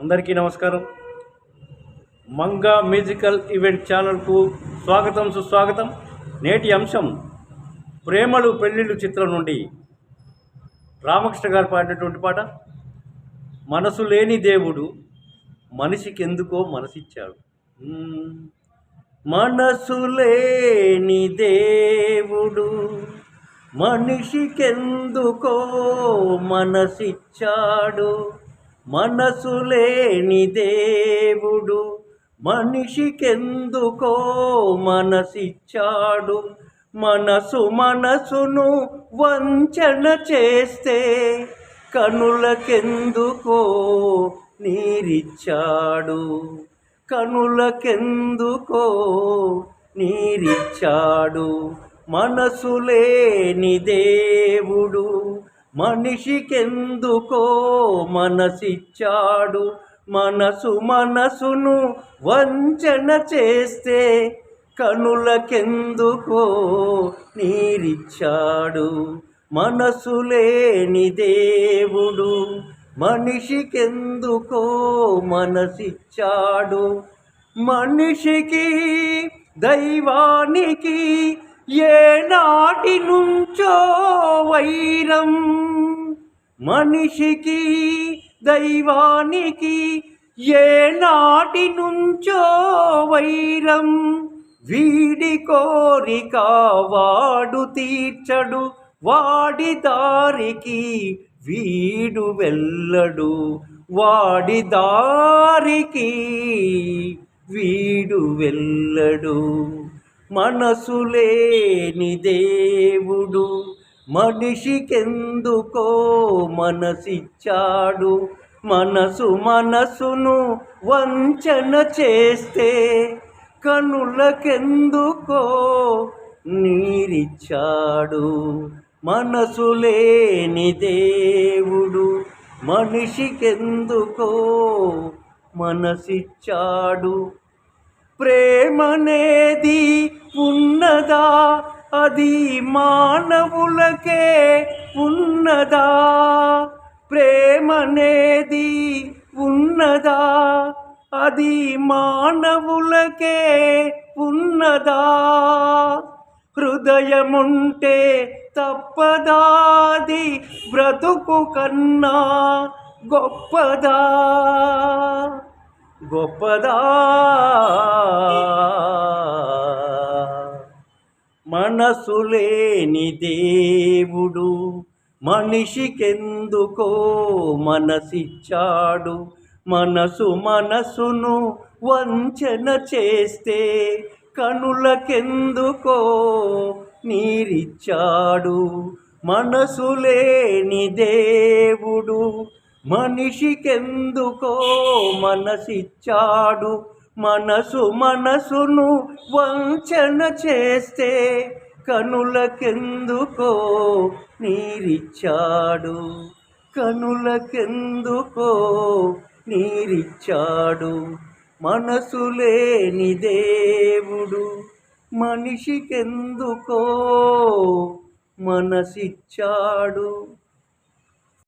అందరికీ నమస్కారం. Manga musical event ఛానల్కు స్వాగతం, సుస్వాగతం. నేటి అంశం ప్రేమలు పెళ్ళిళ్ళు చిత్రం నుండి రామకృష్ణ గారు పాడినటువంటి పాట. మనసు లేని దేవుడు మనిషికెందుకో మనసిచ్చాడు. మనసు లేని దేవుడు మనిషికెందుకో మనసిచ్చాడు. మనసు లేని దేవుడు మనిషికెందుకో మనసిచ్చాడు. మనసును వంచన చేస్తే కనులకెందుకో నీరిచ్చాడు. కనులకెందుకో నీరిచ్చాడు. మనసు లేని దేవుడు మనిషికెందుకో మనసిచ్చాడు. మనసును వంచన చేస్తే కనులకెందుకో నీరిచ్చాడు. మనసు లేని దేవుడు మనిషికెందుకో మనసిచ్చాడు. మనిషికి దైవానికి ఏనాటి నుంచో వైరం. మనిషికి దైవానికి ఏనాటి నుంచో వైరం. వీడి కోరిక వాడు తీర్చడు, వాడి దారికి వీడు వెళ్ళడు. వాడి దారికి వీడు వెళ్ళడు. మనసు లేని దేవుడు మనిషికెందుకో మనసిచ్చాడు. మనసును వంచన చేస్తే కనులకెందుకో నీరిచ్చాడు. మనసు లేని దేవుడు మనిషికెందుకో మనసిచ్చాడు. ప్రేమనేది ఉన్నదా, అది మానవులకే ఉన్నదా? ప్రేమనేది ఉన్నదా, అది మానవులకే ఉన్నదా? హృదయముంటే తప్పదాది బ్రతుకు కన్నా గొప్పదా? గొప్పదా? మనసు లేని దేవుడు మనిషికెందుకో మనసిచ్చాడు. మనసును వంచన చేస్తే కనులకెందుకో నీరిచ్చాడు. మనసు లేని దేవుడు మనిషికెందుకో మనసిచ్చాడు. మనసును వంచన చేస్తే కనులకెందుకో నీరిచ్చాడు. కనులకెందుకో నీరిచ్చాడు. మనసు లేని దేవుడు మనిషికెందుకో మనసిచ్చాడు.